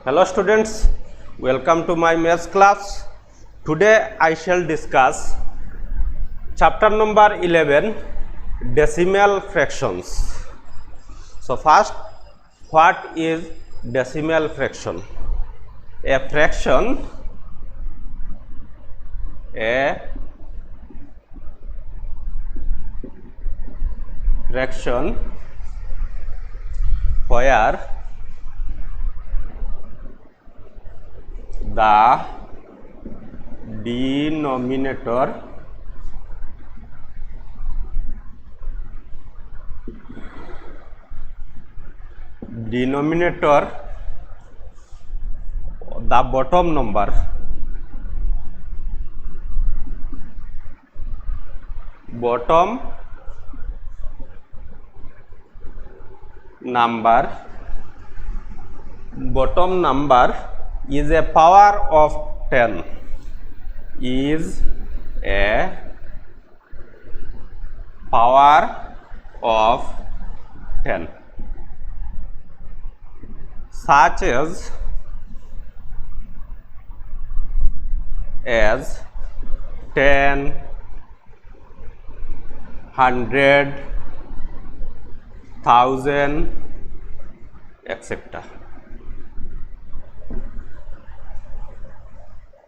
Hello students, welcome to my maths class. Today I shall discuss chapter number 11, decimal fractions. So first, what is decimal fraction? A fraction where the denominator the bottom number is a power of 10 such as 10, 100, 1000, etc.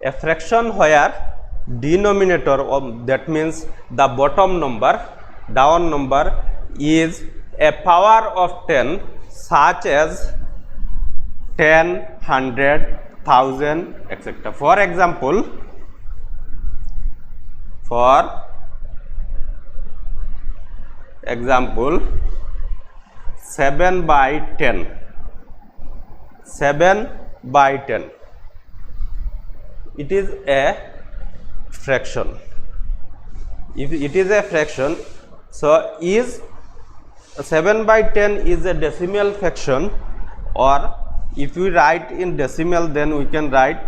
A fraction where denominator, that means the bottom number, down number, is a power of 10, such as 10, 100, 1000, etc. For example, 7 by 10. 7 by 10. It is a fraction. If it is a fraction, so is 7 by 10 is a decimal fraction, or if we write in decimal, then we can write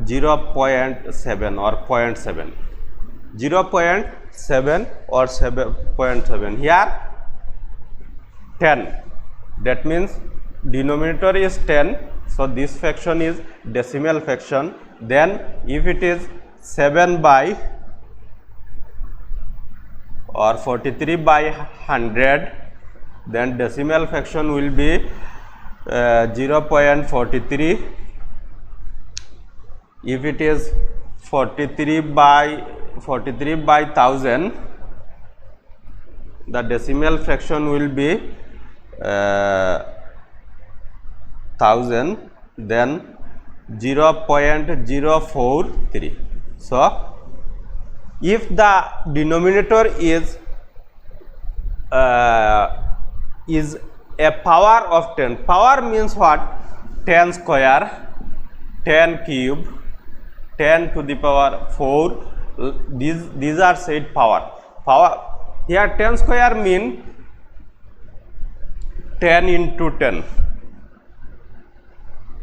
0.7 or 0.7. 0.7 or 7.7. Here 10, that means denominator is 10, so this fraction is decimal fraction. Then if it is 7 by or 43 by 100, then decimal fraction will be 0.43. If it is 43 by 1000, the decimal fraction will be 1000, then 0.043. So if the denominator is a power of 10, power means what? 10 square, 10 cube, 10 to the power 4, these are said power. Here 10 square mean 10 into 10.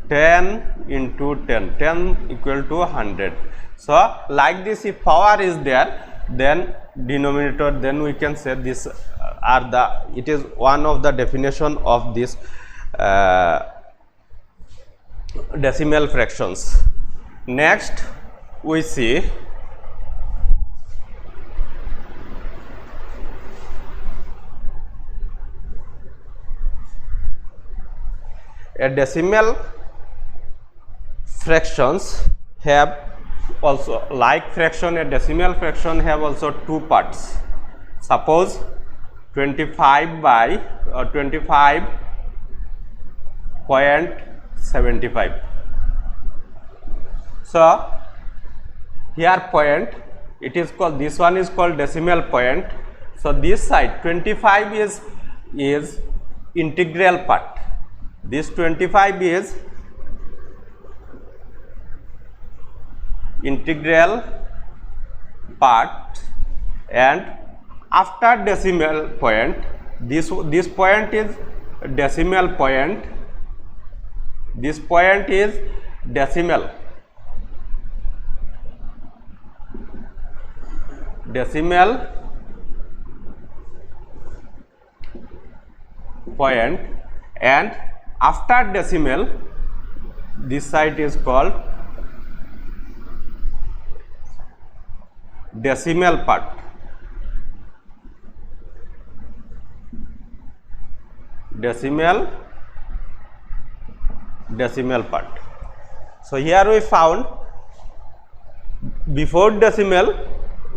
10 into 10, 10 equal to 100. So like this, if power is there, then denominator, then we can say this it is one of the definition of this decimal fractions. Next we see a decimal fractions have also, like fraction, a decimal fraction have also two parts. Suppose 25 by 25.75. So here point, it is called, this one is called decimal point. So this side 25 is integral part. This 25 is integral part, and after decimal point, this point is decimal point, this point is decimal point, and after decimal this side is called decimal part. Decimal part. So here we found before decimal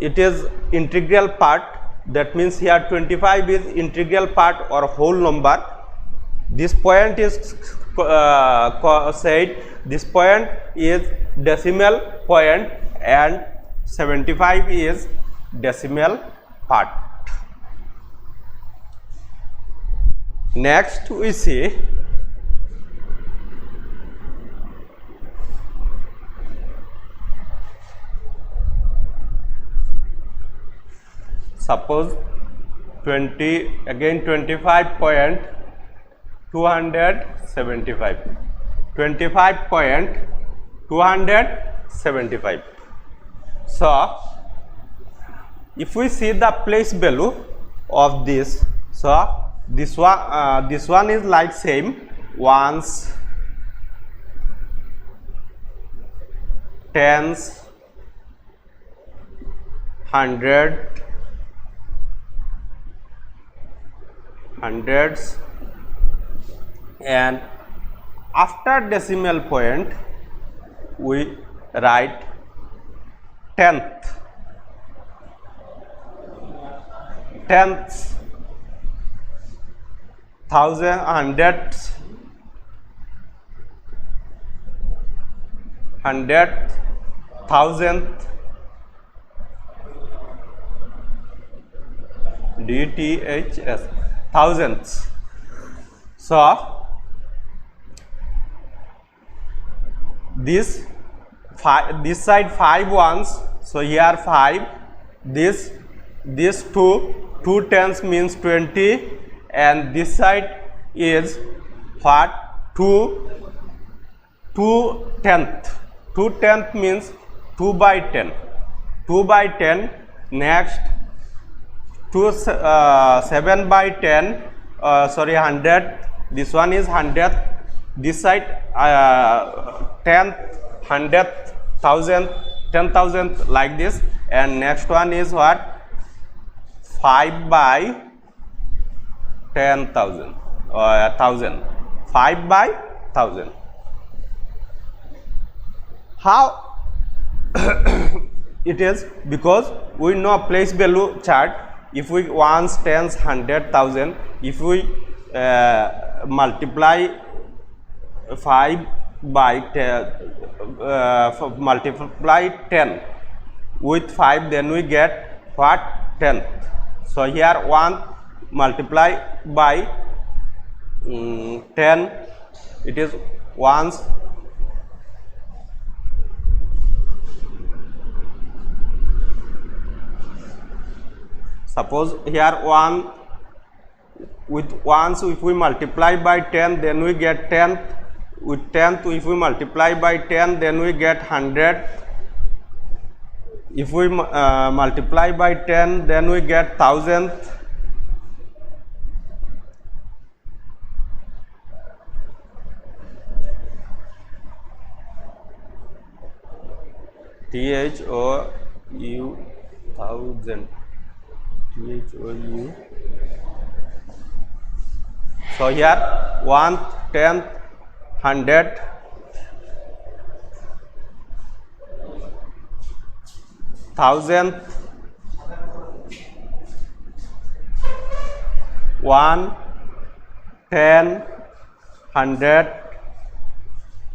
it is integral part, that means here 25 is integral part or whole number. This point is said this point is decimal point and 75 is decimal part. Next we see suppose 25.275 25.275. So if we see the place value of this, so this one is like same ones, tens, hundreds, and after decimal point we write tenths, thousand, hundredth, thousandth, DTHS, thousandths. So this side 5 ones, so here 5, this two tens means 20, and this side is what, 2 tenth. 2 tenth means 2 by 10. Next 7 by 10, 100, this one is 100th, this side 10th, 100th, 1000th, 10,000th, like this, and next one is what, 5 by 10,000 or 1000, 5 by 1000. How it is? Because we know place value chart. If we ones, tens, 100,000, if we multiply 5 by 10, multiply 10 with 5, then we get what, 10th. So here 1 multiply by 10, it is ones. Suppose here 1 with ones, if we multiply by 10, then we get 10th. With 10th, if we multiply by 10, then we get 100. If we multiply by 10, then we get 1000th. THOU, thousand. THOU. So here 1, 10th, 100, 1000th, 1, 10, 100,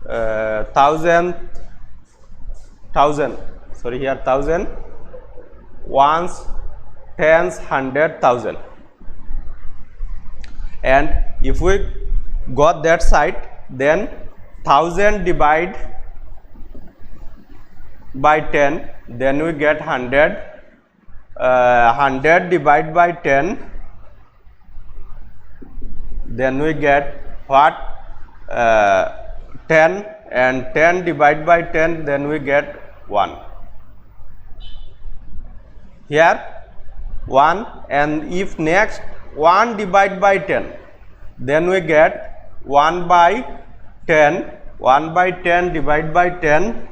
1000, 1000. Sorry, here 1000, ones, tens, 100, 1000. And if we got that side, then 1000 divide by 10, then we get 100. 100 divide by 10, then we get what, 10, and 10 divide by 10, then we get 1. Here 1, and if next 1 divide by 10, then we get 1 by 10, 1 by 10 divide by 10,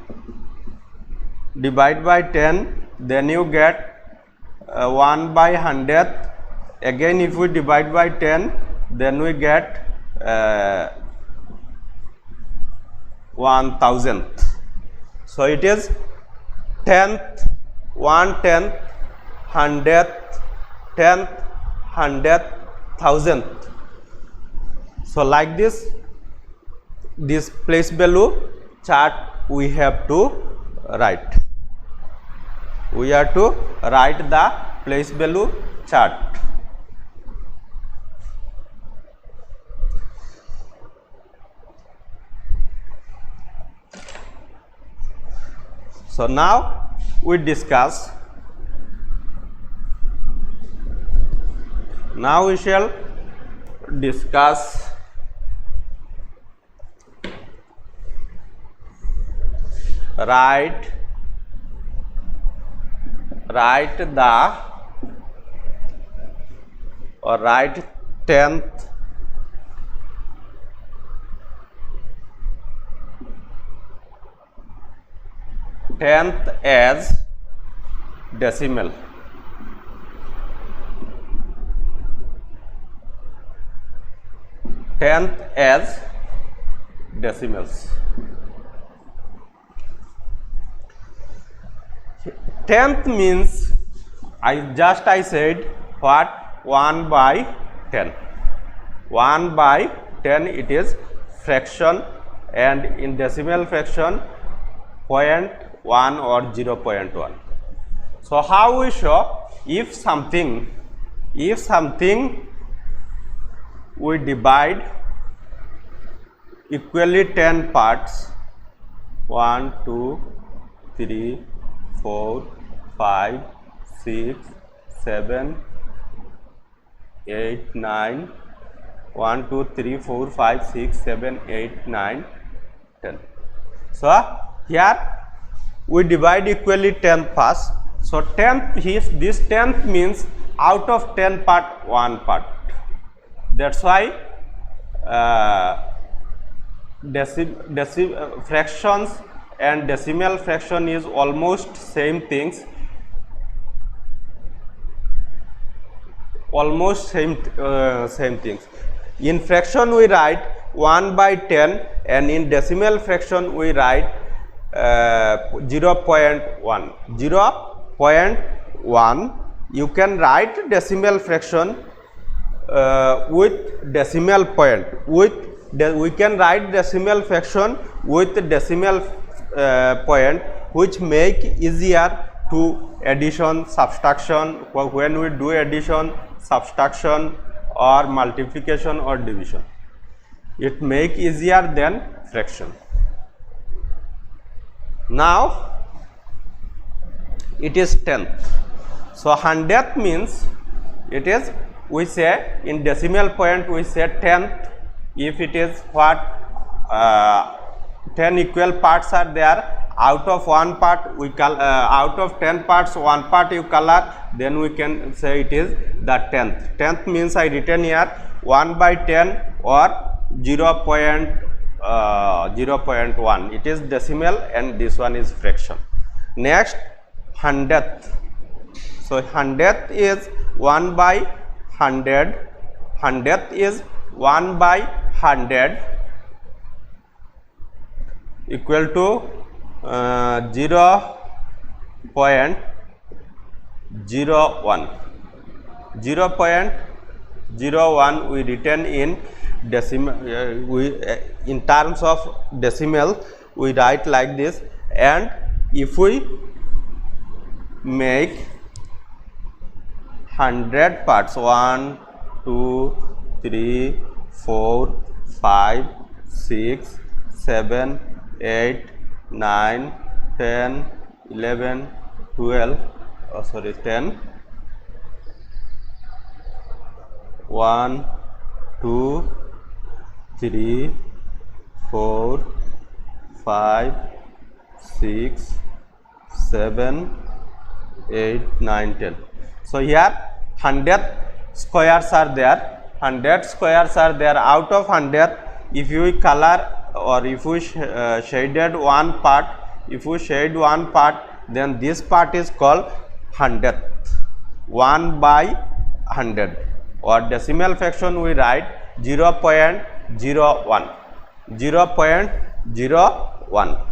then you get 1 by 100th. Again, if we divide by 10, then we get 1,000th. So it is 10th, 1/10th, 100th, 10th, 100th, 1000th. So like this place value chart we have to write. We have to write the place value chart. So now we discuss. Now we shall discuss write the or write 10th as decimal. Tenth as decimals. 10th means I said what? 1 by 10. 1 by 10 it is fraction, and in decimal fraction 0.1 or 0.1. So how we show? If something we divide equally 10 parts, 1, 2, 3, 4, 5, 6, 7, 8, 9, 1, 2, 3, 4, 5, 6, 7, 8, 9, 10. So here we divide equally 10 parts. So 10th is this 10th means out of 10 part 1 part. That's why fractions and decimal fraction is almost same things. Same things. In fraction we write 1 by 10, and in decimal fraction we write 0.1. 0.1 you can write decimal fraction with decimal point. We can write decimal fraction with decimal point, which make easier to addition, subtraction, when we do addition, subtraction or multiplication or division. It make easier than fraction. Now it is 10th. So 100th means it is, we say in decimal point we say 10th. If it is what 10 equal parts are there, out of 1 part we out of 10 parts 1 part you color, then we can say it is the 10th. 10th means I written here 1 by 10 or 0.1. It is decimal and this one is fraction. Next 100th. So 100th is 1 by 100. 100th is 1 by 100 equal to 0.01. 0.01 we written in decimal, in terms of decimal we write like this. And if we make 100 parts, 1, 2, 3, 4, 5, 6, 7, 8, 9, 10, 11, 12, 10, 1, 2, 3, 4, 5, 6, 7, 8, 9, 10. So here 100 squares are there. 100 squares are there. Out of 100, if you color or if we shaded one part, if we shade one part, then this part is called 100th, 1 by 100, or decimal fraction we write 0.01, 0.01.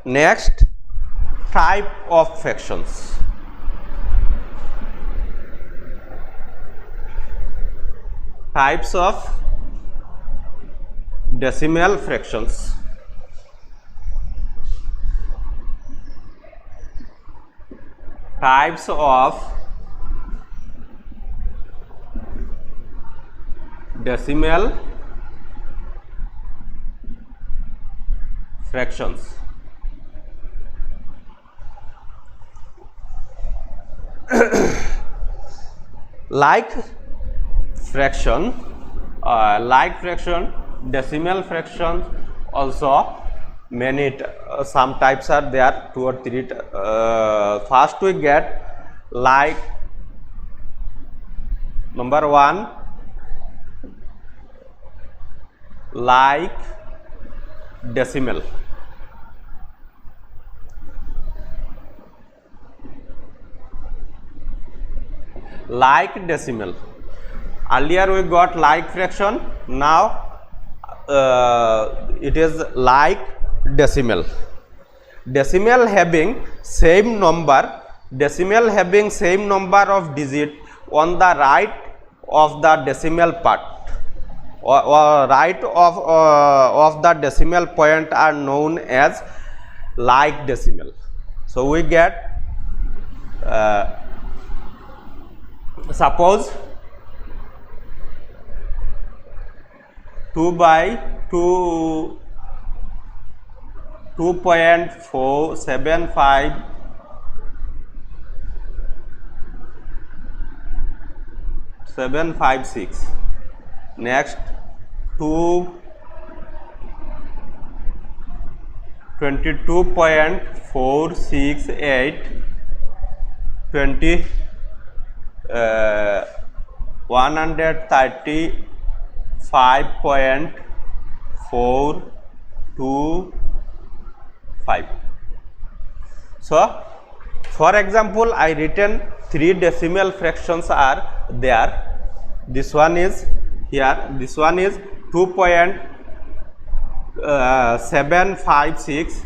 Next, type of fractions. Types of decimal fractions. Types of decimal fractions. Like fraction, decimal fraction also many some types are there, 2 or 3. First we get like number 1, like decimal. Like decimal. Earlier we got like fraction, now it is like decimal. Decimal having same number, decimal having same number of digit on the right of the decimal part, or right of the decimal point are known as like decimal. So we get suppose 2 by 2 2.475 756. Next 22.468 135.425. So for example, I written 3 decimal fractions are there. This one is here, this one is 2.756,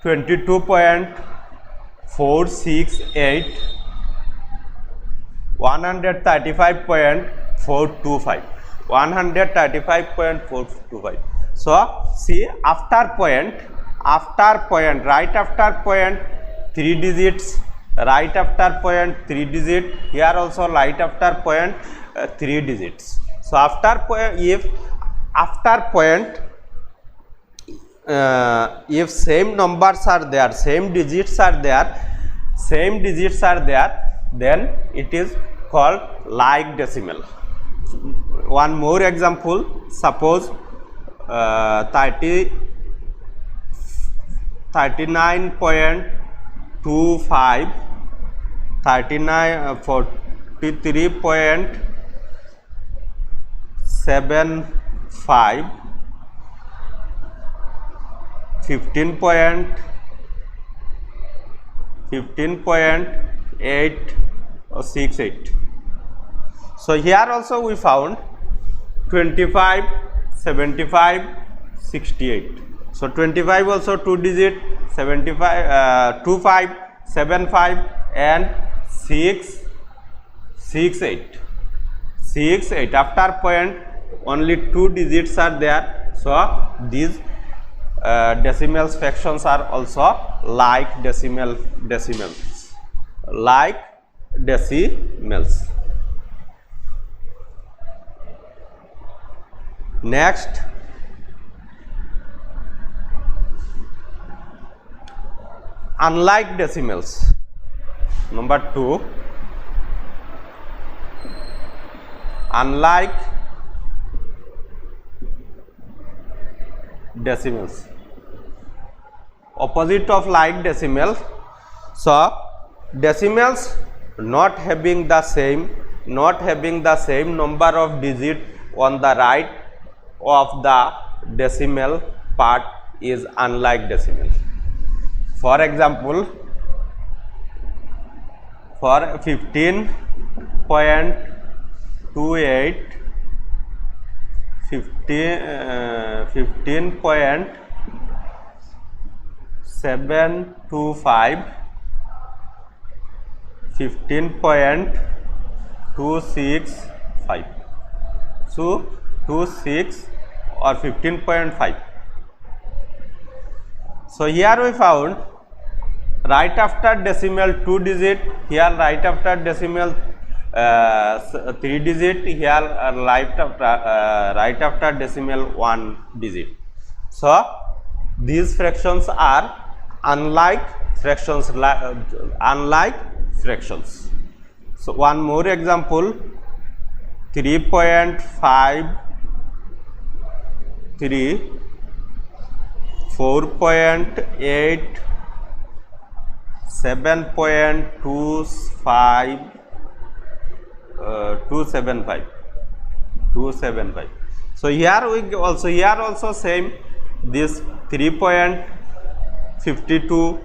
22.468, 135.425, 135.425. So see, after point, right after point 3 digits, right after point 3 digit, here also right after point 3 digits. So after point, if after point if same numbers are there, same digits are there, then it is called like decimal. One more example, suppose 39.25, 43.75, 15.868. So here also we found 25, 75, 68. So 25 also 2 digit, 75, 25, 75 and 668. After point only 2 digits are there. So these decimals fractions are also like decimals. Like decimals. Next, unlike decimals. Number 2, unlike decimals. Opposite of like decimals. So decimals not having the same number of digit on the right of the decimal part is unlike decimal. For example, for 15.28 15.725 15.265, so 26 or 15.5. So here we found right after decimal 2 digit, here right after decimal 3 digit, here right after decimal 1 digit. So these fractions are unlike fractions. So one more example, 3.53, 4.8, 7.25, 275. So here also same, this 3.52, 52,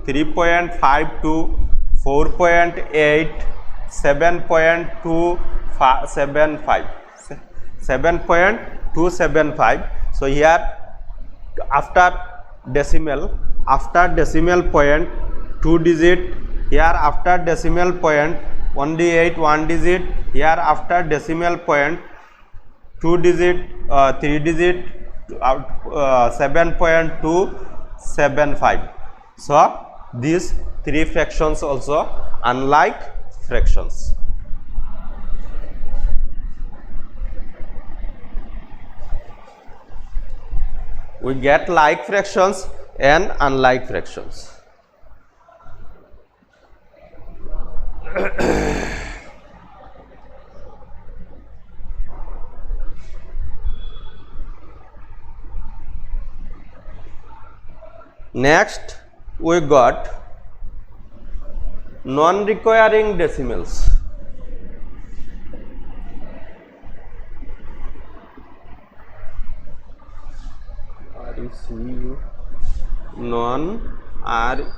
3.52, 4.8, 7.275. So here after decimal point 2 digit, here after decimal point only 8 1 digit, here after decimal point 2 digit 3 digit 7.275. So these three fractions also unlike fractions. We get like fractions and unlike fractions. Next we got non-requiring decimals. Non-RECURRING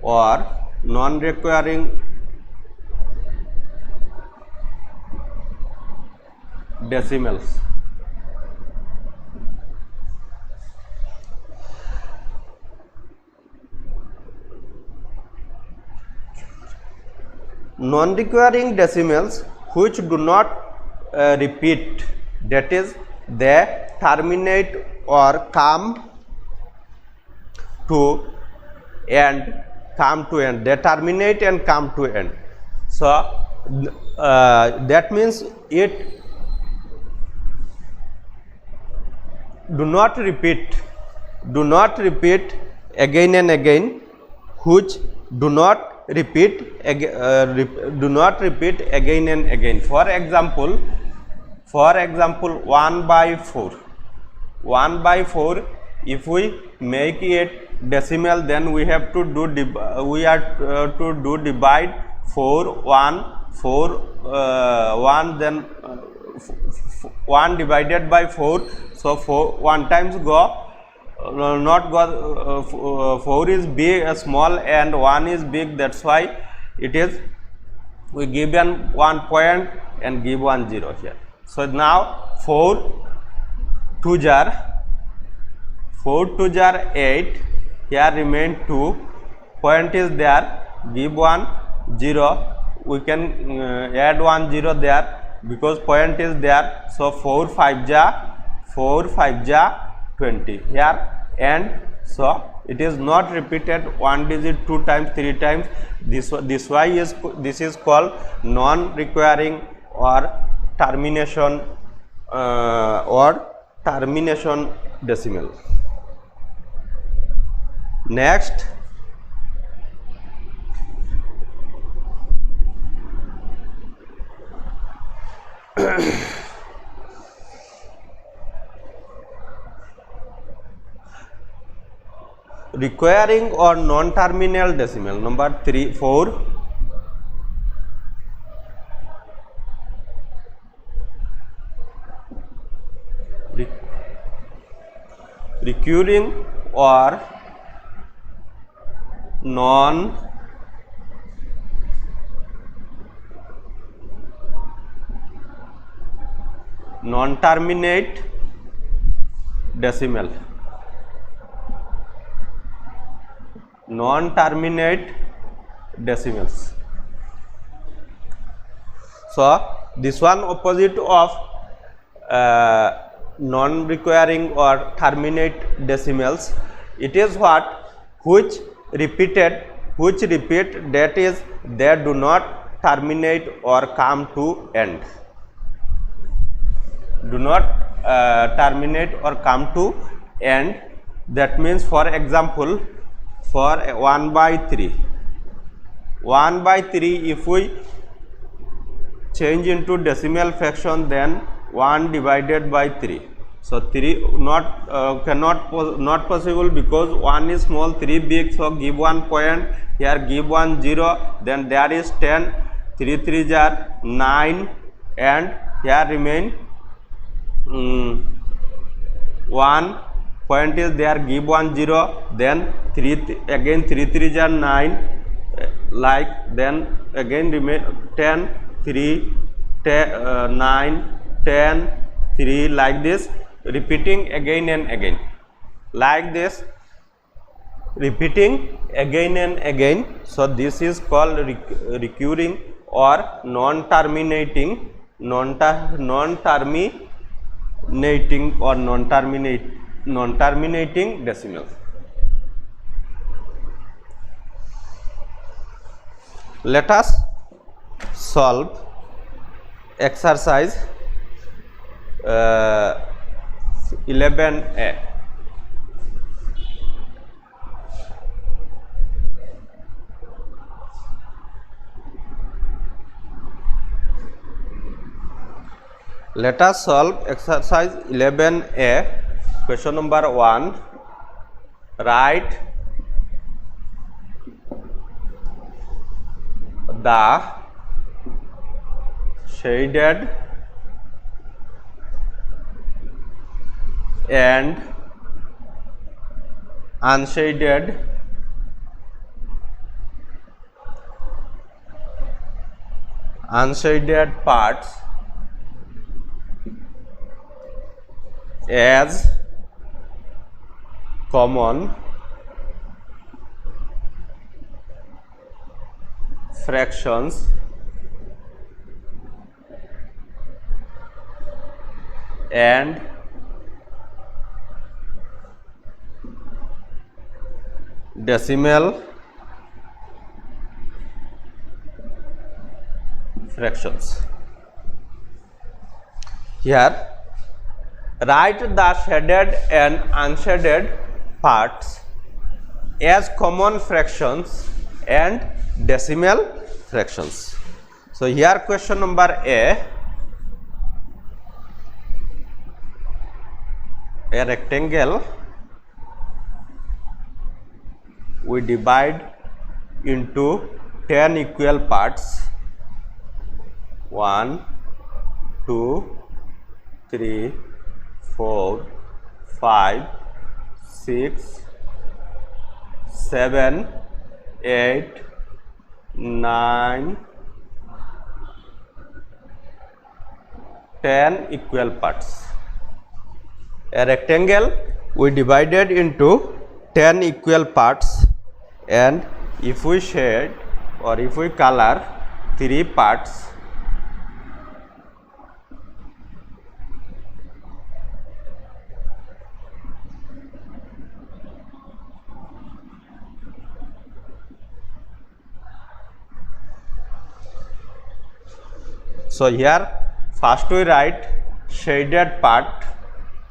or non-requiring decimals. Non-requiring decimals which do not repeat, that is they terminate or come to end, they terminate and come to end. So that means it do not repeat again and again, which do not repeat again and again. For example 1 by 4, if we make it decimal, then we have to do divide 1 then 1 divided by 4. So 1 times go, not go, 4 is big, small, and 1 is big. That's why it is we give 1 point and give 1 0 here. So now 4 2 jar 8, here remain 2, point is there, give 1 0, we can add 1 0 there because point is there. So 4 5 jar 20 here, and so it is not repeated 1 digit 2 times 3 times. This is called non-requiring or termination decimal. Next, requiring or non-terminal decimal. Number 3, 4. Recurring or non-terminate decimal. Non-terminate decimals. So this one opposite of non-requiring or terminate decimals. It is what? Which repeat that is they do not terminate or come to end. Do not terminate or come to end. That means, for example, for 1/3, 1/3, if we change into decimal fraction, then 1/3. So 3 not possible, because 1 is small, 3 big. So give 1 point here, give 1 0, then there is 10, 3 3s are 9, and here remain 1 point is there, give 1 0, then 3 again 3 3s are 9, like, then again remain 10, 3 9 10 3, like this, repeating again and again, like this, repeating again and again. So this is called recurring or non-terminating decimal. Let us solve exercise 11A. Let us solve exercise 11A. Question number 1. Write the shaded and unshaded parts as common fractions and decimal fractions. Here, write the shaded and unshaded parts as common fractions and decimal fractions. So here question number A rectangle we divide into 10 equal parts, 1 2 3 4 5 6 7 8 9 10 equal parts. A rectangle we divided into 10 equal parts, and if we shade or if we color 3 parts, so here first we write shaded part,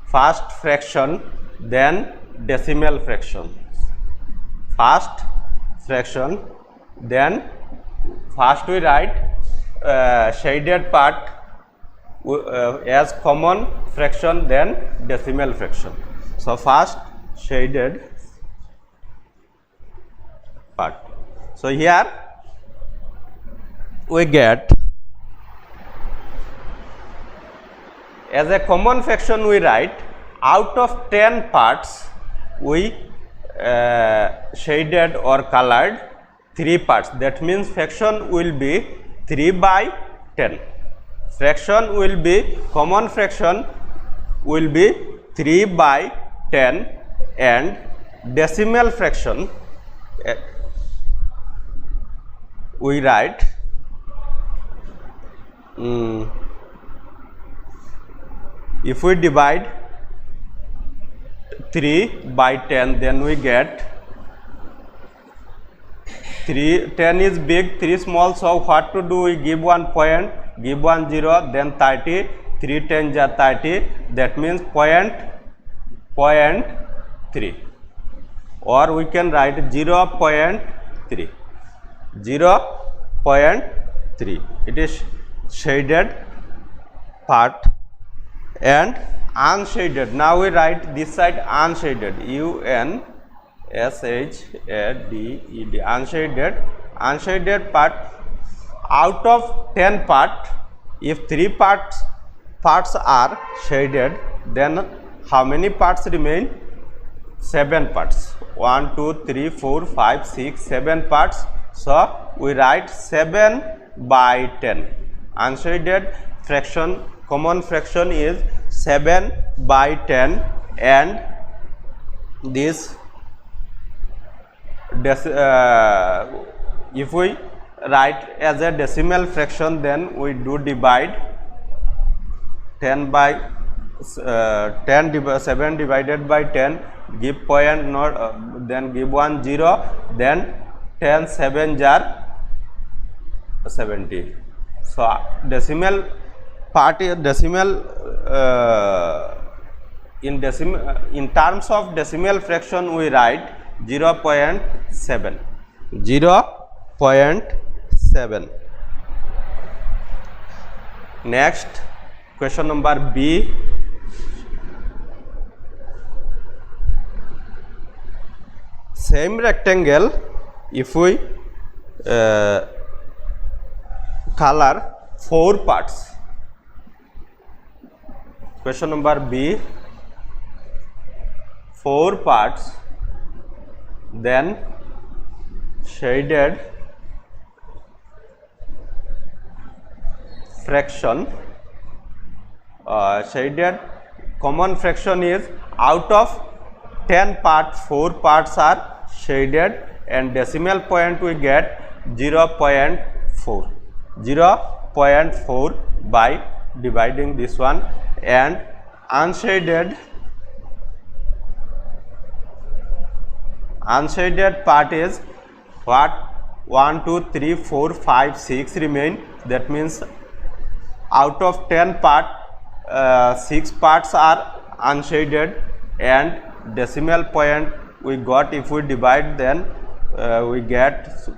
first fraction, then decimal fraction. First fraction, then first we write shaded part as common fraction, then decimal fraction. So first shaded part. So here we get, as a common fraction we write, out of 10 parts we shaded or colored 3 parts. That means fraction will be 3 by 10. Fraction will be, common fraction will be 3 by 10, and decimal fraction we write if we divide 3 by 10, then we get 10 is big, 3 small, so what to do? We give 1 point, give 1 0, then 30, 3 10s are 30, that means point 3, or we can write 0.3, 0.3. It is shaded part and unshaded. Now we write this side unshaded, UNSHADED, unshaded part. Out of 10 part, if 3 parts are shaded, then how many parts remain? 7 parts. 1 2 3 4 5 6 7 parts. So we write 7 by 10. Unshaded fraction, common fraction is 7 by 10, and this if we write as a decimal fraction, then we do divide 10 by 7 divided by 10, give point not then give 1 0, then 10 7s are 70. So decimal part is decimal in terms of decimal fraction we write 0.7. Next, question number B. Same rectangle, if we color 4 parts. Question number B, 4 parts, then shaded fraction. Shaded common fraction is, out of 10 parts, 4 parts are shaded, and decimal point we get 0.4. 0.4 by dividing this one, and unshaded part is what? 1 2 3 4 5 6 remain. That means out of 10 parts, 6 parts are unshaded, and decimal point we got, if we divide, then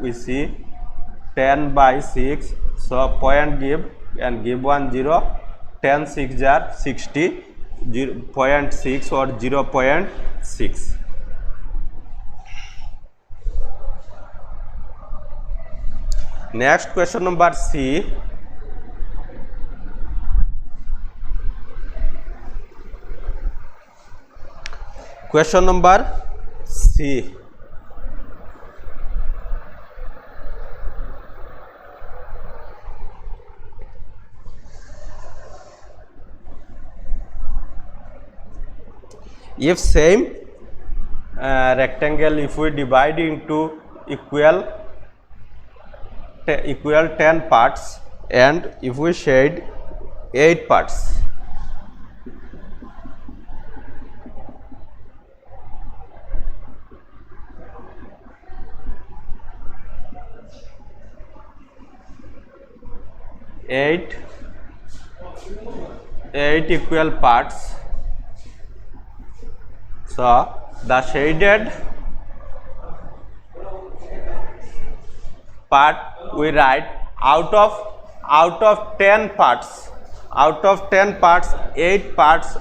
we see 10 by 6. So point give and give 1 0, 10 6s are 60, 0.6 or 0.6. Next, question number C. Question number C. If same rectangle, if we divide into equal 10 parts, and if we shade 8 parts, eight equal parts. So the shaded part we write, out of 10 parts, 8 parts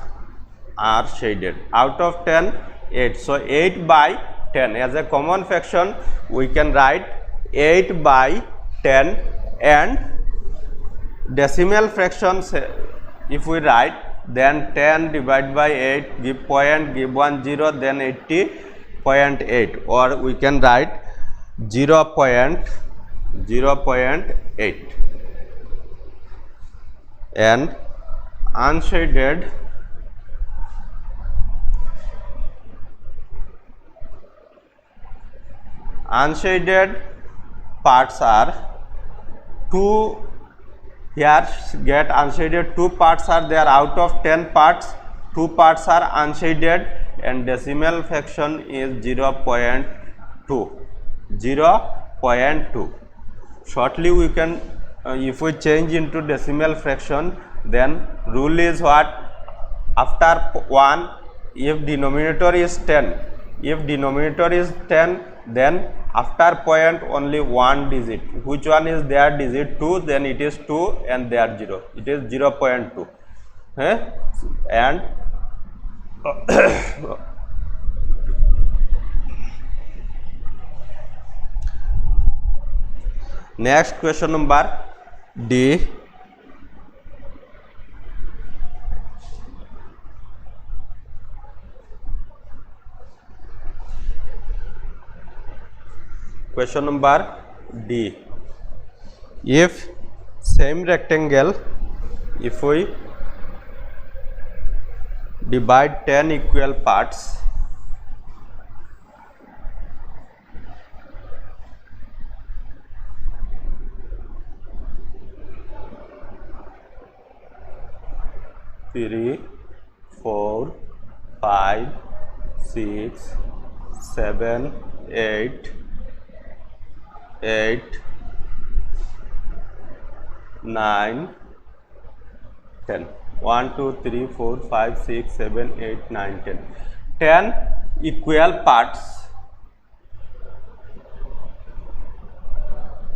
are shaded. Out of 10, 8. So 8 by 10. As a common fraction, we can write 8 by 10, and decimal fractions, if we write, then 10 divided by 8 give point, give 1 0, then 80.8, or we can write 0.8, and unshaded parts are 2. Here get unshaded 2 parts are there. Out of 10 parts, 2 parts are unshaded, and decimal fraction is 0.2. Shortly we can, if we change into decimal fraction, then rule is what? After 1, if denominator is 10, then after point only one digit. Which one is there? Digit 2, then it is 2, and there 0. It is 0.2. And next question number D. Question number D. If same rectangle, if we divide 10 equal parts, three, 4, 5, 6, 7, 8, 9, 10. 1, 2, 3, 4, 5, 6, 7, 8, 9, 10. 10 equal parts.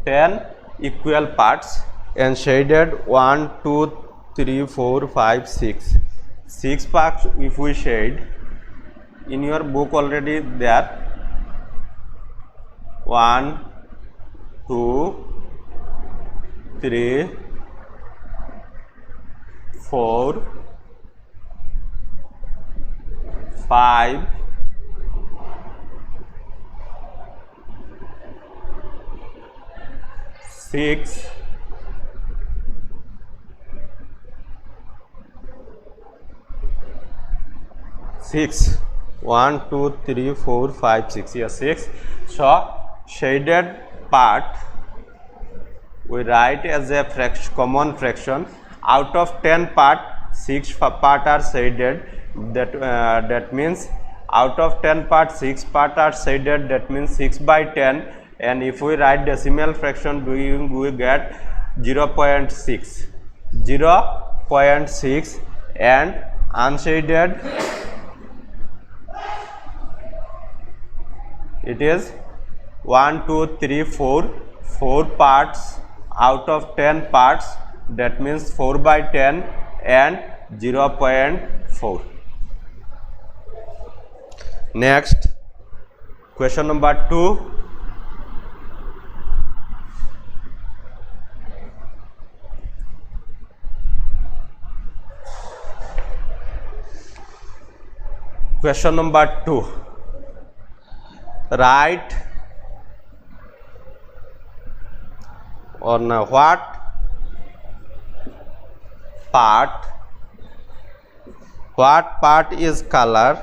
10 equal parts and shaded 1, 2, 3, 4, 5, 6. 6 parts if we shade. In your book already there. 1, 2, 3, 4, 5, 6, 1, 2, 3, 4, 5, 6. Yes, 6. So shaded part we write as a common fraction. Out of 10 part, 6 part are shaded. That means out of 10 part, 6 part are shaded. That means 6 by 10. And if we write decimal fraction, we get 0.6. 0.6, and unshaded it is 1, 2, 3, 4 parts out of 10 parts, that means 4 by 10 and 0.4. Next, question number 2. Question number 2. Write on what part is colored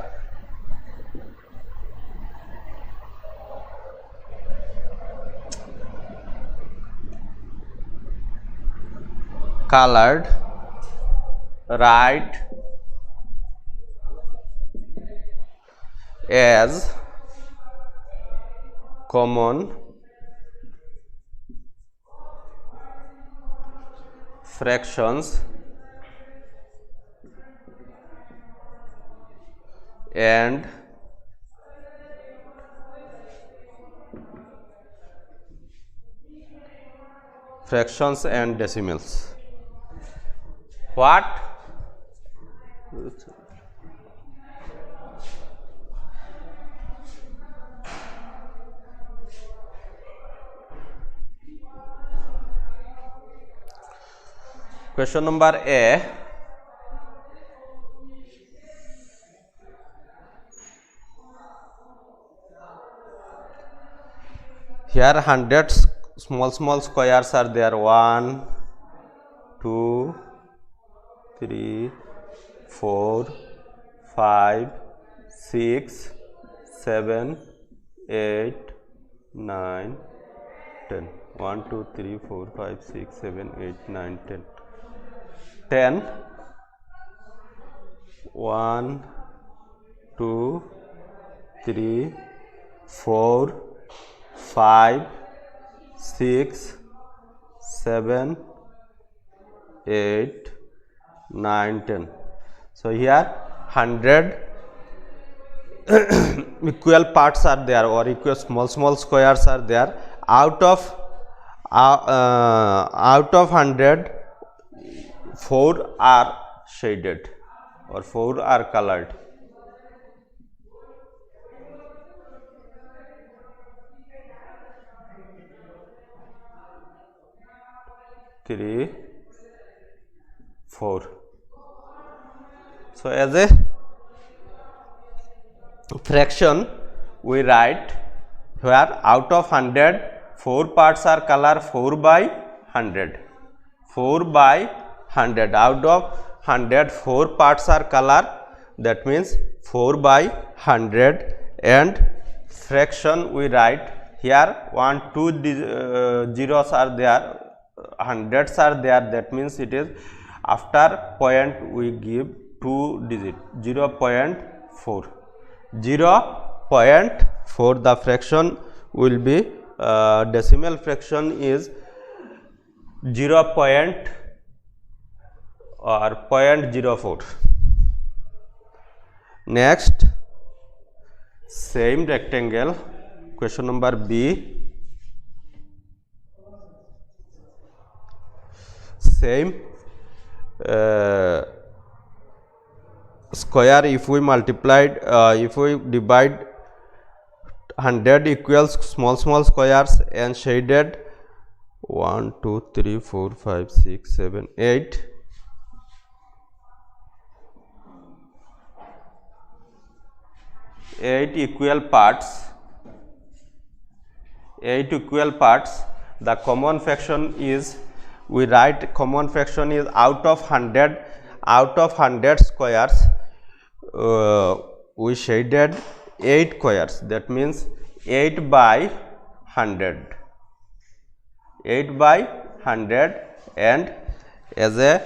write as common fractions and decimals. What? Question number A. Here hundreds small squares are there. 1, 2, 3, 4, 5, 6, 7, 8, 9, 10. 1, 2, 3, 4, 5, 6, 7, 8, 9, 10. 10. 1, 2, 3, 4, 5, 6, 7, 8, 9, 10. So here 100 equal parts are there, or equal small squares are there. Out of 100, 4 are shaded or 4 are colored. Three, 4. So as a fraction we write where out of 100 4 parts are color 4 by 100. 4 by 100. Out of 100 4 parts are color, that means 4 by 100. And fraction we write here 1, 2 zeros are there, hundreds are there, that means it is after point we give 2 digit 0.4. 0.4 the fraction will be decimal fraction is 0.04. Next, same rectangle, question number B. Same square, if we multiplied, if we divide 100 equals small squares and shaded 1, 2, 3, 4, 5, 6, 7, 8. 8 equal parts. 8 equal parts. The common fraction is, we write common fraction is out of 100 squares we shaded 8 squares, that means 8 by 100. 8 by 100. And as a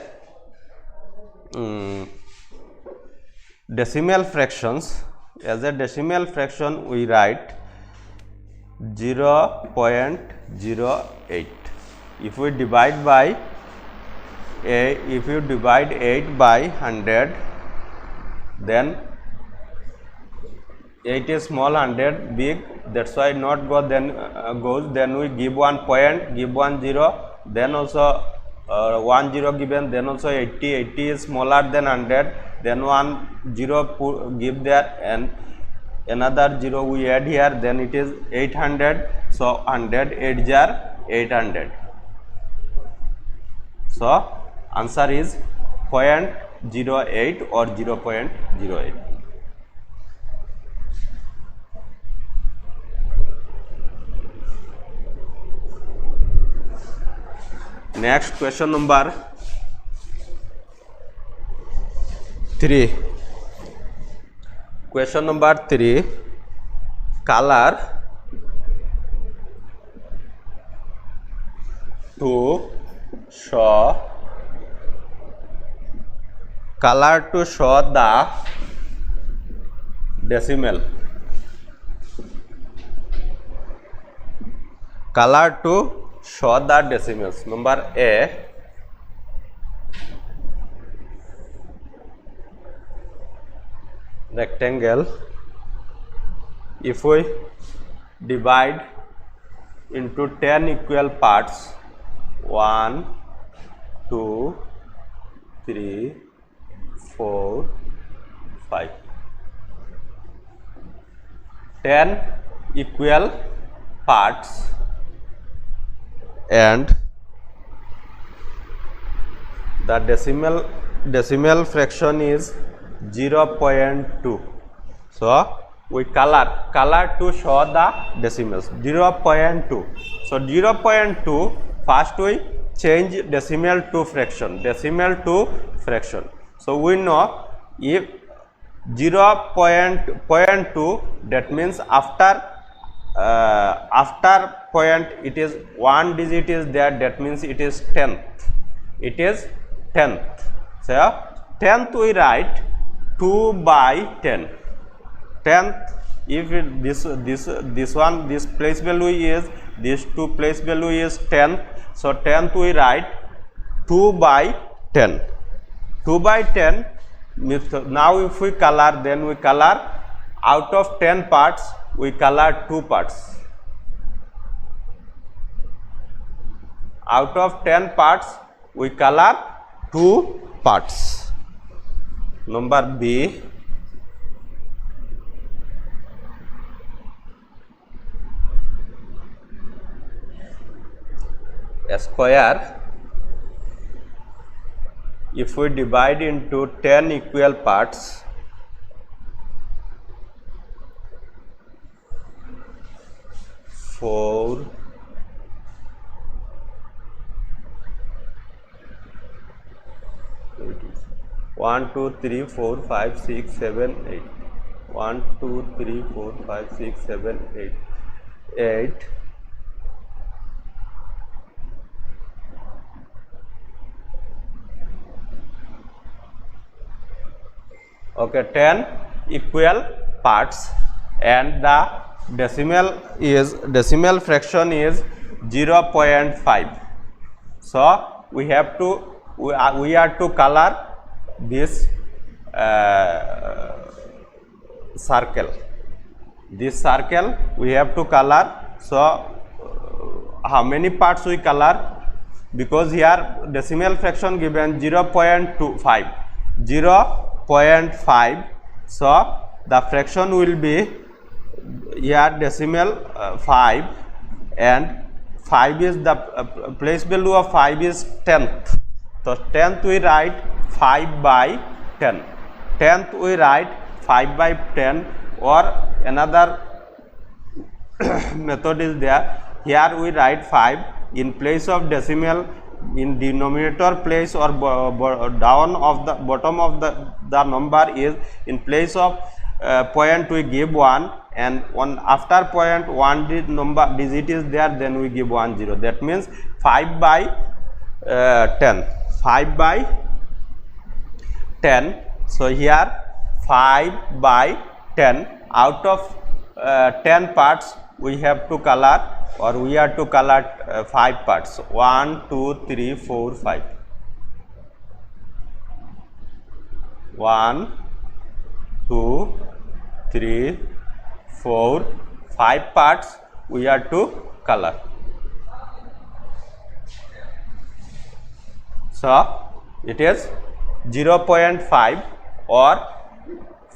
decimal fractions, as a decimal fraction we write 0.08. If we divide by if you divide 8 by 100, then 8 is small, 100 big, that's why not go, then goes, then we give 1 point, give 1 0, then also 1 0 given, then also 80 is smaller than 100, then 1 0 give there, and another 0 we add here, then it is 800. So 100 8 are 800. So answer is 0.08 or 0.08. Next, question number 3. Question number 3. Color to show the decimal. Color to show the decimals. Number A. Rectangle. If we divide into 10 equal parts, 1, 2, 3, 4, 5. 10 equal parts, and the decimal fraction is 0.2. So we color to show the decimals 0.2. So 0.2, first we change decimal to fraction, So we know if 0.2, that means after point it is one digit is there, that means it is 10th. So 10th we write 2 by 10. 10th, if it, this place value is, this 2 place value is 10th, so 10th we write 2 by 10. 2 by 10 means, now if we color, then we color out of 10 parts, we color 2 parts. Out of 10 parts, we color 2 parts. Number B. A square, if we divide into 10 equal parts, four, 1, 2, 3, 4, 5, 6, 7, 8. 1, 2, 3, 4, 5, 6, 7, 8. 8. Okay, 10 equal parts, and the decimal fraction is 0.5. So we have to we are to color this circle. This circle we have to color. So how many parts we color? Because here decimal fraction given 0.25. 0.5. So the fraction will be here decimal 5, and 5 is the place value of 5 is 10th. So 10th we write 5 by 10. 10th we write 5 by 10, or another method is there. Here we write 5 in place of decimal, in denominator place, or down of the bottom of the number is in place of point we give 1, and after point 1 digit is there, then we give 1 0. That means 5 by 10. 5 by 10. So here 5 by 10. Out of 10 parts we have to color, or we are to color 5 parts. 1, 2, 3, 4, 5. 1, 2, 3, 4, 5 parts we are to color. So it is 0.5, or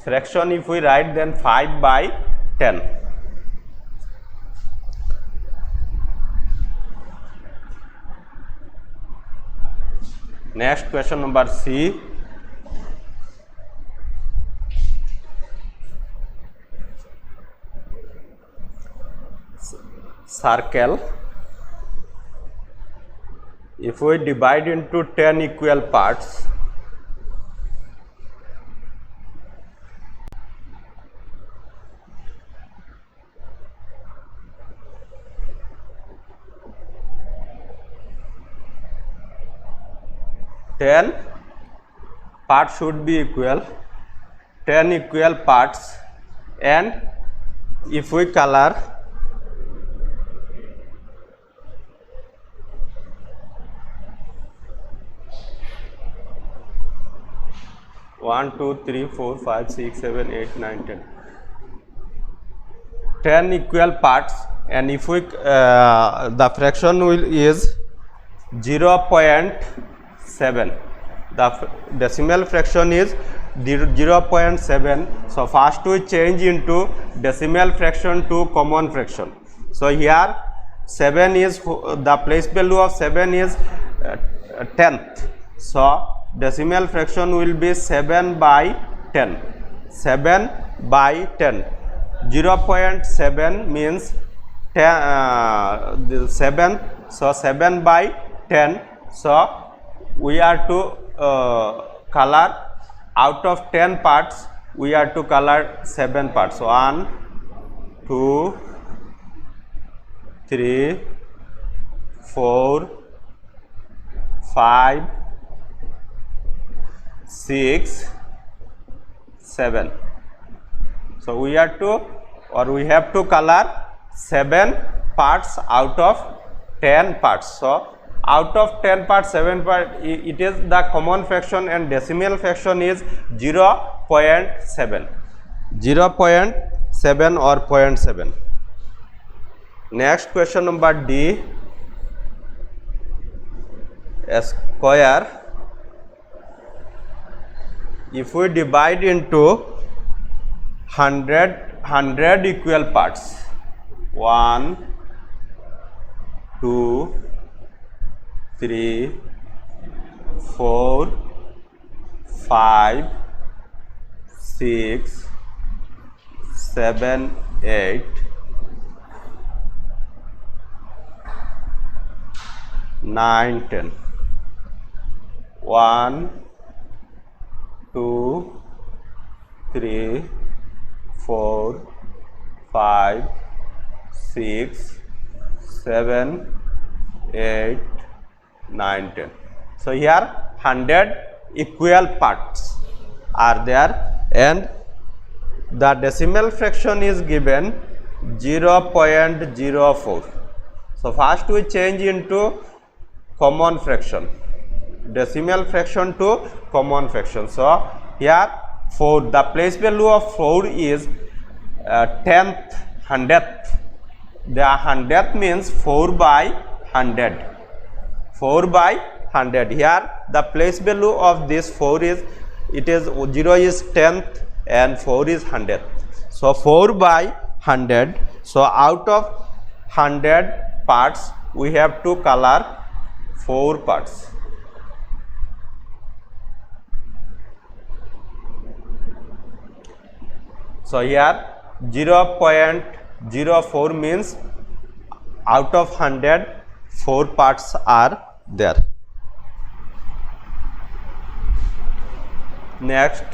fraction if we write, then 5 by 10. Next question, number C. Circle, if we divide into 10 equal parts, parts should be equal, 10 equal parts, and if we color, one, 2, 3, 4, 5, 6, 7, 8, 9, 10. 10 equal parts, and if we the fraction is 0.7. The decimal fraction is 0.7. So first we change into decimal fraction to common fraction. So here 7 is the place value of 7 is 10th. So decimal fraction will be 7 by 10. 7 by 10. 0.7 means 10, 7. So 7 by 10. So we are to color out of 10 parts. We are to color 7 parts. 1, 2, 3, 4, 5, 6, 7. So we are to, or we have to color 7 parts out of 10 parts. So out of 10 parts, 7 parts, it is the common fraction, and decimal fraction is 0.7. 0.7 or 0.7. Next question number D. A square, if we divide into 100 equal parts, 1, 2, 3, 4, 5, 6, 7, 8, 9, 10. 1, 2, 3, 4, 5, 6, 7, 8, 9, 10. So here 100 equal parts are there, and the decimal fraction is given 0.04. So first we change into common fraction, decimal fraction to common fraction. So here 4, the place value of 4 is 10th, 100th. The 100th means 4 by 100. 4 by 100. Here the place value of this 4 is, it is 0 is 10th and 4 is 100th. So 4 by 100. So out of 100 parts we have to color 4 parts. So here 0.04 means out of 100 4 parts are there. Next,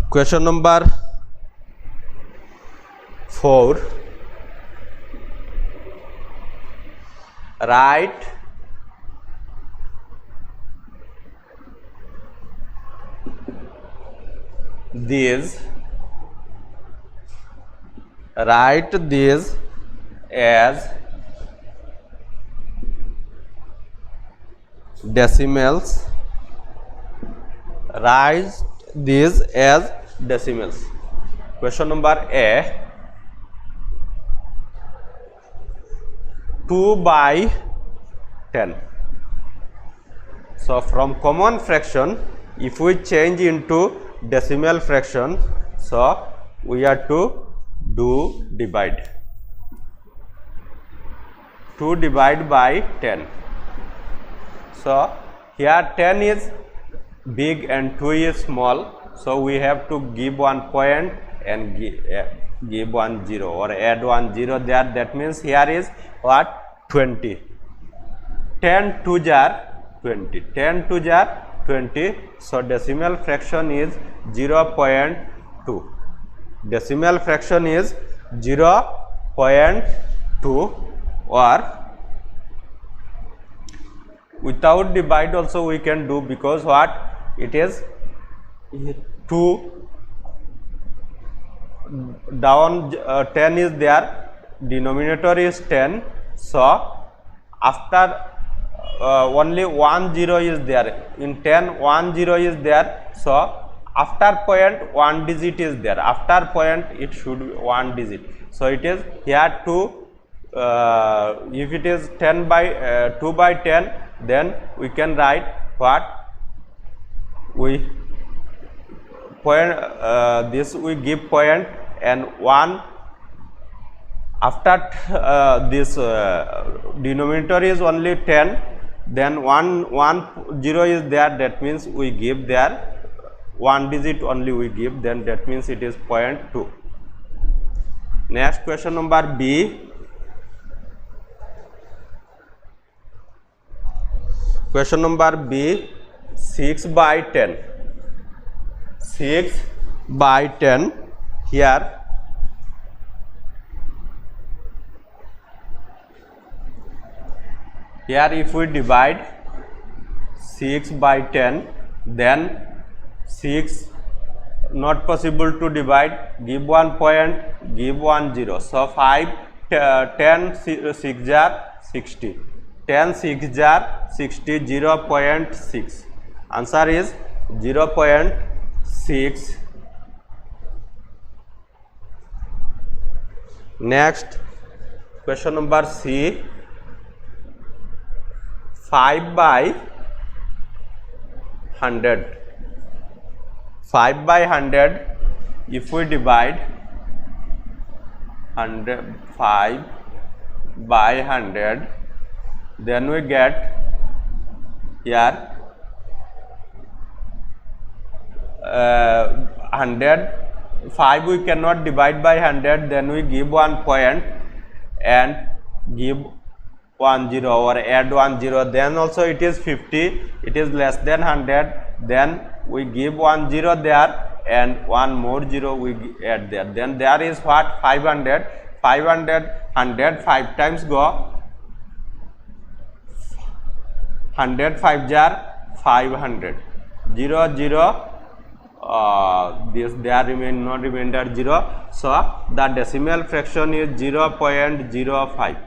question number 4. Write these as decimals. Write these as decimals. Question number A. 2 by 10. So from common fraction, if we change into decimal fraction, so we have to do divide. 2 divide by 10. So here 10 is big and 2 is small, so we have to give 1 point and give 1 0 or add 1 0 there. That means here is what? 20. 10 2 jar 20. 10 2 jar 20. So decimal fraction is 0.2. Decimal fraction is 0.2, or without divide also we can do, because what? It is 2 down, 10 is there, denominator is 10. So after only 1 0 is there, in 10 1 0 is there, so after point 1 digit is there, after point it should be 1 digit. So it is here 2, if it is 10 by 2 by 10, then we can write what? we point this we give point, and 1 after this denominator is only 10, then 0 is there, that means we give there 1 digit only we give, then that means it is 0.2. Next question number B. Question number B, 6 by 10. 6 by 10 here. Here if we divide 6 by 10, then 6 not possible to divide, give 1 point, give 1 0. So 5, 10 6 jar 60. 10 6 jar 60, 0.6. Answer is 0.6. Next question number C, 5 by 100. 5 by 100, if we divide 5 by 100, then we get here 100. 5 we cannot divide by 100, then we give 1 point and give 1 0 or add 1 0, then also it is 50, it is less than 100, then we give 1 0 there and 1 more 0 we add there, then there is what, 500. 500, 100 5 times go, 100 5 jar 500, 0 0, this there remain no remainder 0, so the decimal fraction is 0.05.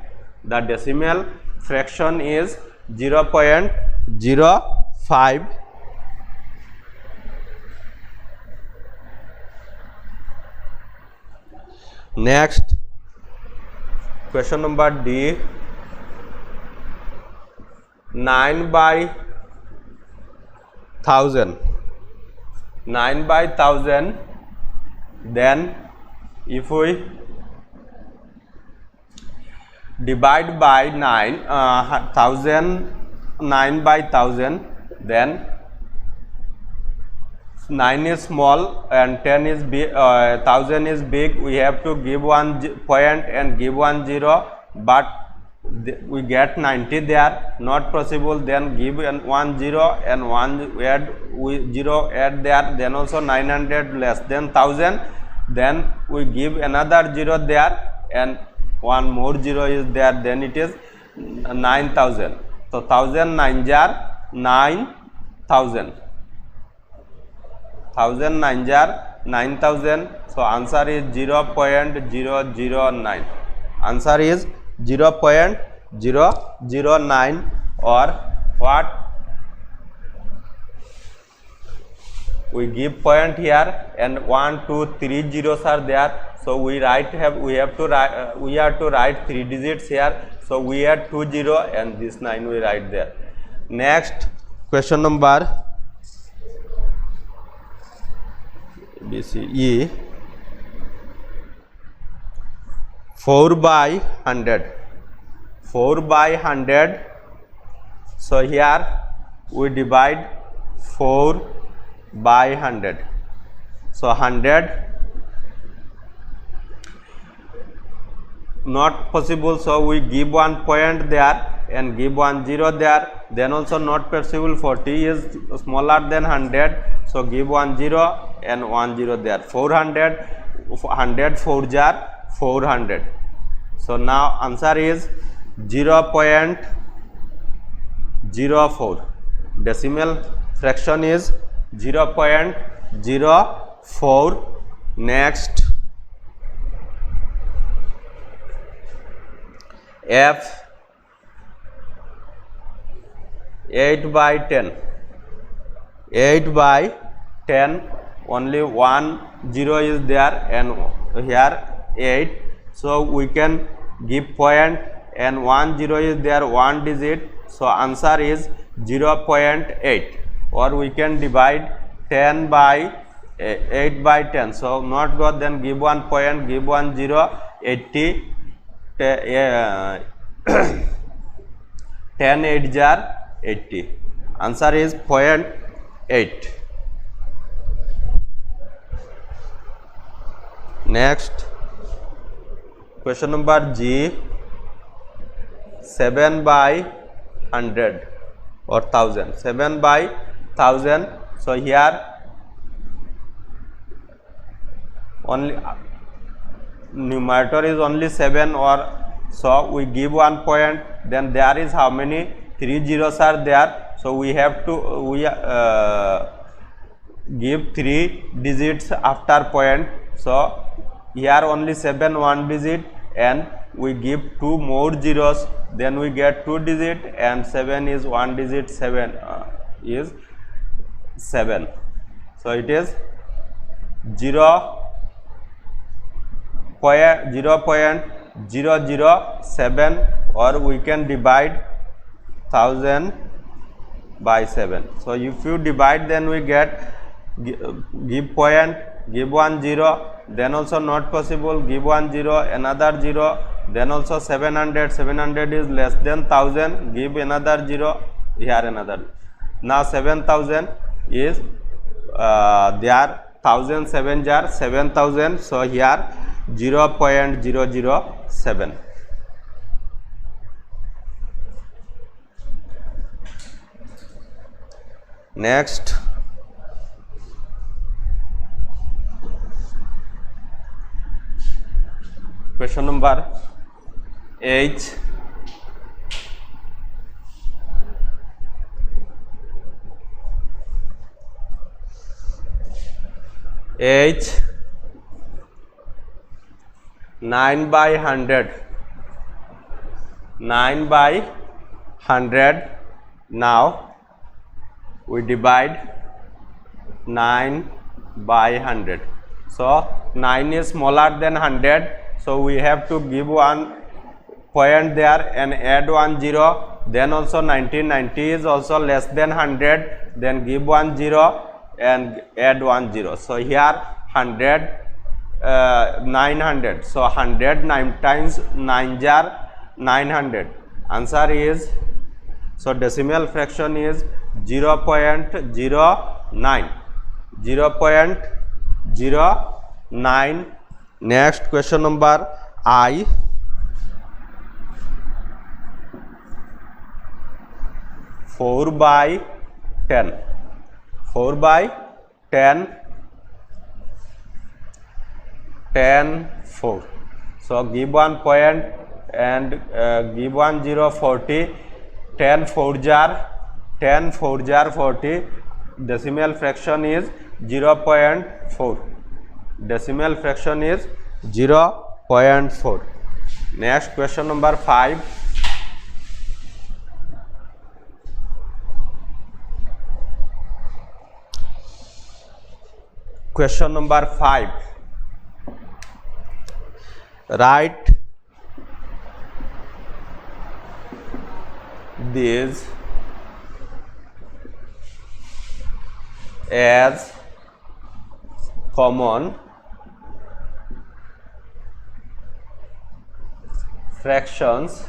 The decimal fraction is 0.05. Next question number D, 9 by 1000. 9 by 1000, then if we divide by 9, 9 by 1000, then 9 is small and 10 is big, 1000 is big, we have to give 1 point and give 1 0, but we get 90 there, not possible, then give 1 0 and 1 add, 0 add there, then also 900 less than 1000, then we give another 0 there and 1 more 0 is there, then it is 9000. So 1000 9 jar 9000. 1000 9 jar 9000. So answer is 0.009. Answer is 0.009, or what, we give point here and 1 2 3 zeros are there, so we have to write 3 digits here, so we add 2 0 and this 9 we write there. Next question number B C E, 4 by 100. 4 by 100, so here we divide 4 by 100, so 100 not possible, so we give 1 point there and give 1 0 there, then also not possible, 40 is smaller than 100, so give 1 0 and 1 0 there. 400, 100 4 jar 400. So now answer is 0.04. Decimal fraction is 0.04. Next, F, 8 by 10. 8 by 10, only 1 0 is there and here 8, so we can give point and 1 0 is there, 1 digit, so answer is 0.8. or we can divide 10 by 8 by 10. So not got, then give 1 point, give 1 0, 80, 10 8 jar 80. Answer is 0.8. Next question number G, 7 by 100 or 1000, 7 by 1000. So here only numerator is only 7, or so we give 1 point, then there is how many 3 zeros are there, so we have to give 3 digits after point. So here only 7 1 digit, and we give 2 more zeros, then we get 2 digit, and 7 is 1 digit, 7 is 7. So it is 0.007, or we can divide 1000 by 7. So if you divide, then we get give point, give 1 0, then also not possible, give 1 0, another 0, then also 700, 700 is less than 1000, give another 0, here another. Now 7000 is there, 1000 7 jar 7000, so here 0.007. Next question number H, H 9 by 100, 9 by 100. Now we divide 9 by 100. So 9 is smaller than 100, so we have to give 1 point there and add 1 0. Then also 90 is also less than 100, then give 1 0 and add 1 0. So here 100 900, so 100 9 times 9 jar 900. Answer is, so decimal fraction is 0.09, 0.09. Next question number I, 4 by 10, 4 by 10, 10 4. So give 1 point and give 1 0, 40, 10 4 jar 40. Decimal fraction is 0.4. Decimal fraction is 0.4. Next question number 5. Question number 5. Write these as common fractions,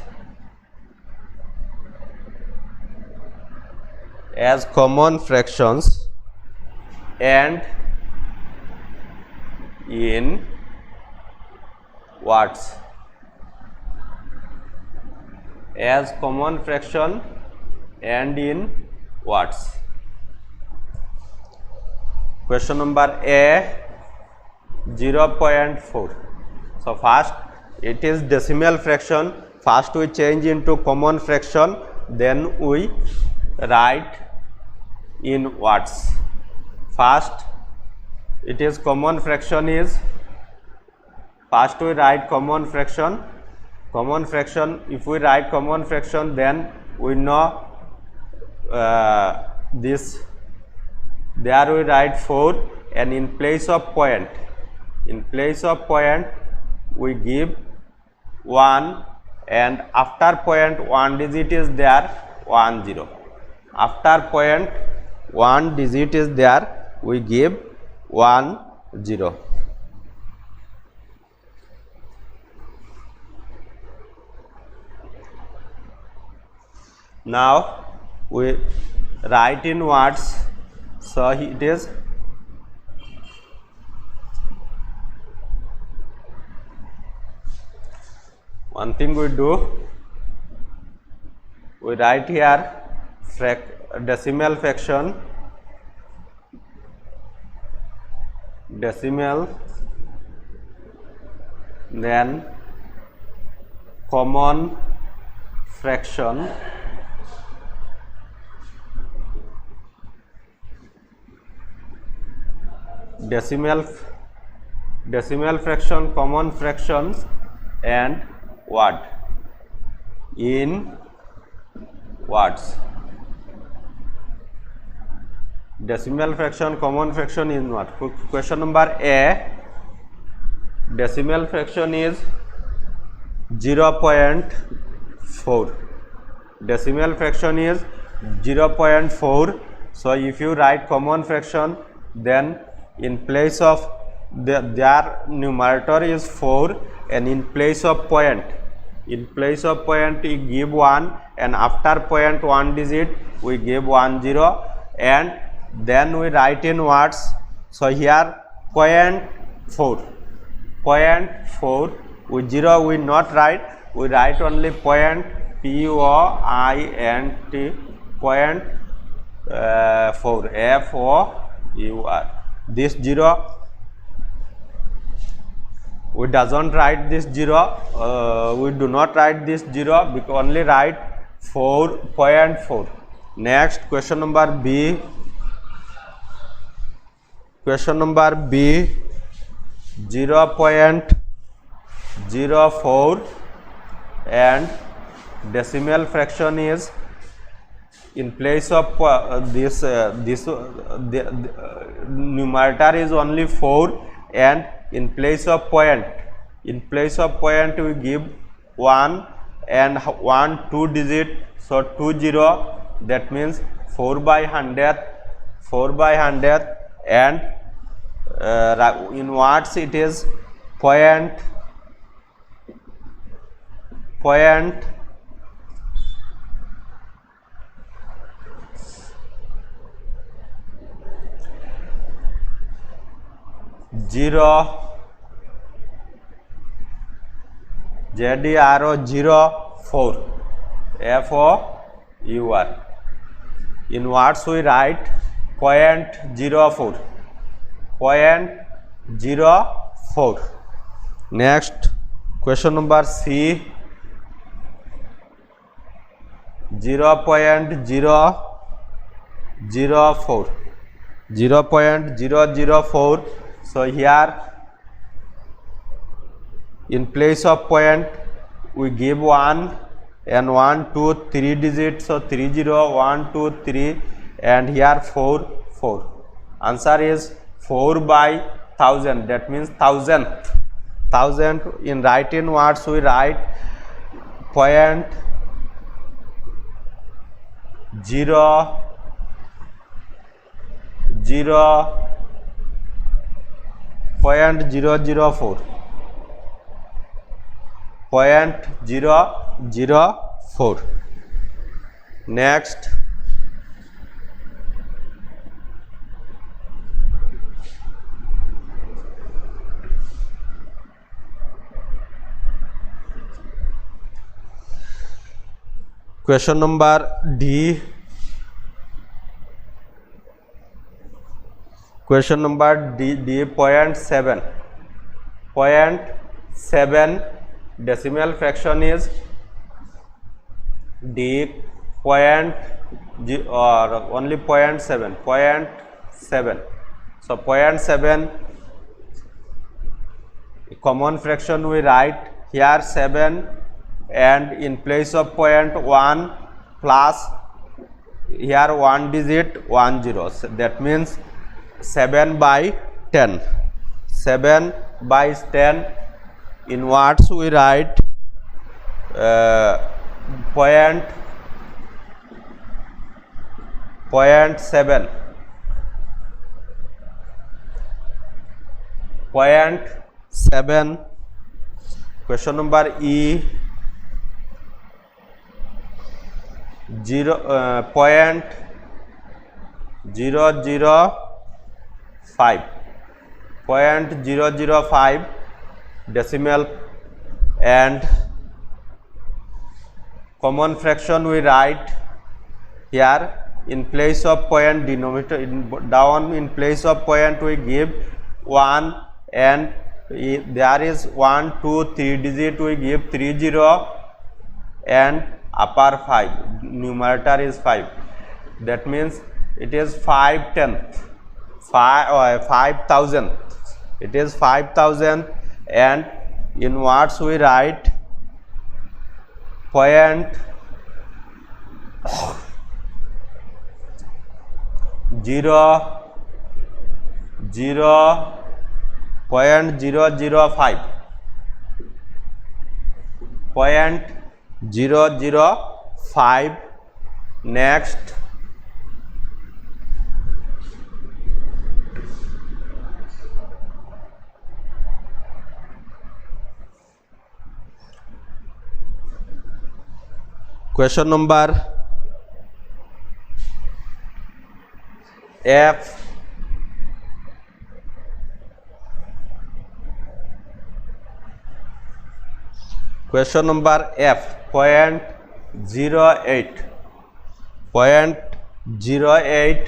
and in watts, as common fraction and in watts. Question number A, 0.4. So first it is decimal fraction, first we change into common fraction, then we write in watts. First it is common fraction is, first we write common fraction. Common fraction, if we write common fraction, then we know this, there we write 4, and in place of point, we give 1, and after point 1 digit is there, 1 0. After point one digit is there, we give 1 0. Now we write in words, so it is one thing we do, we write here decimal fraction, then common fraction, decimal fraction, common fraction, and word in words. Decimal fraction, common fraction in what? Question number A, decimal fraction is 0.4. Decimal fraction is 0.4. So if you write common fraction, then in place of their numerator is 4, and in place of point you give 1, and after point 1 digit we give 1 0, and then we write in words. So here 0.4 with 0 we not write, we write only point, point 4, FOUR. This 0 we doesn't write this 0, we do not write this 0, because only write 4.4. Next, question number B. Question number B, 0.04, and decimal fraction is, in place of the numerator is only 4, and in place of point we give 1, and 1 2 digit, so 20, that means 4 by 100, and in words it is point 0 04 FOUR. In words we write 0.04. Next, question number C, 0.004. So here in place of point we give 1, and 1 2 3 digits, so 30 1 2 3, and here 4. Answer is 4 by 1000, that means thousand. In write-in words we write point 0 0.004. Next, question number D. Question number D, 0.7. Decimal fraction is D or only 0.7. So 0.7, common fraction we write here 7, and in place of point 1 plus here 1 digit 10. So that means 7 by 10. In words we write point 7. 0.7. Question number E, 0.005 decimal, and common fraction we write here in place of point denominator, down in place of point we give 1, and there is 1 2 3 digit we give 30, and upper 5, numerator is 5. That means it is 5,000. It is 5,000, and in words we write 0.005. Next, question number F. Question number F, 0.08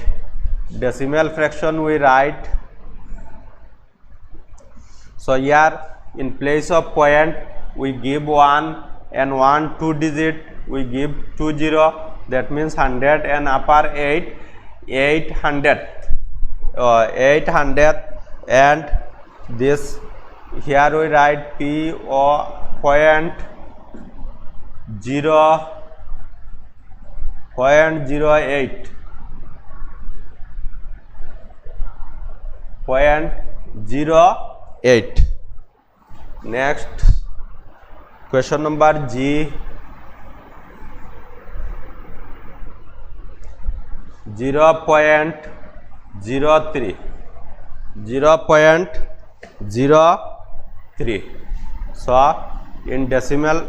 decimal fraction we write. So here in place of point we give 1, and 1 2 digit we give 20. That means 100, and upper 800, and this here we write PO .08. Next, question number G. 0.03. So in decimal,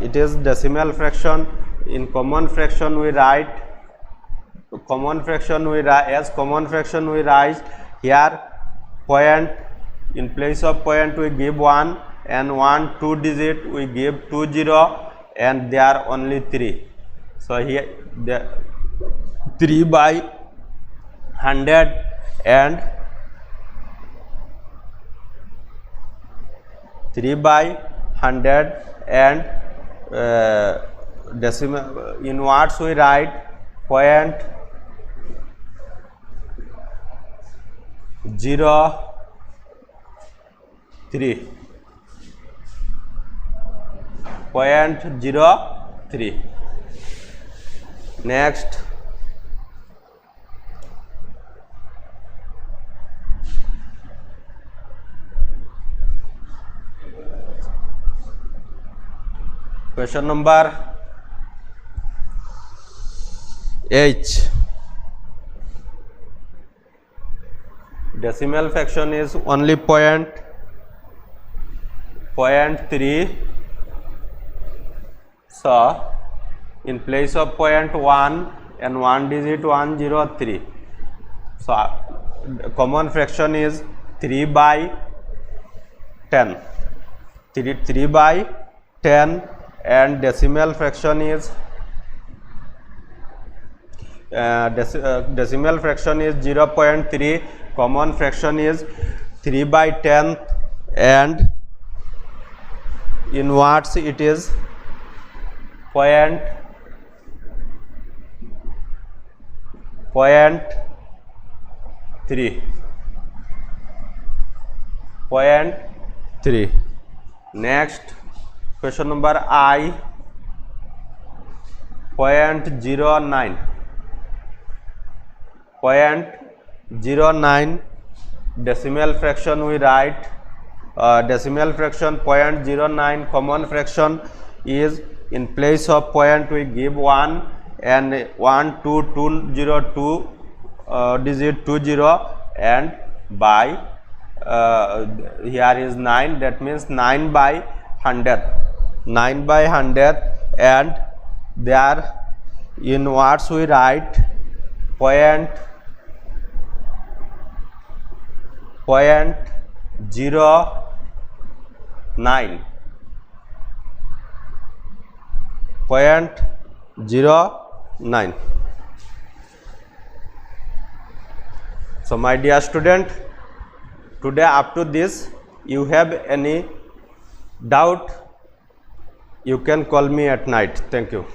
it is decimal fraction. In common fraction we write as common fraction we write here point, in place of point we give 1, and 1 2 digit we give 20, and there are only 3. So here the 3 by 100, and 3 by 100, and decimal in words we write 0.03. Next, question number H. Decimal fraction is only 0.3. So in place of 0.1 and 1 digit 103. So common fraction is 3 by 10. 3 by 10, and decimal fraction is decimal fraction is 0.3. Common fraction is 3 by 10, and in words it is 0.3. Next, question number I. 0.09. 0.09 decimal fraction we write. Decimal fraction 0.09. Common fraction is in place of point we give 1, and 1 2 2 0 2 digit 20, and by here is 9, that means 9 by 100, 9 by 100, and there in words we write point 0.09, 0.09. So my dear student, today up to this, you have any doubt, you can call me at night. Thank you.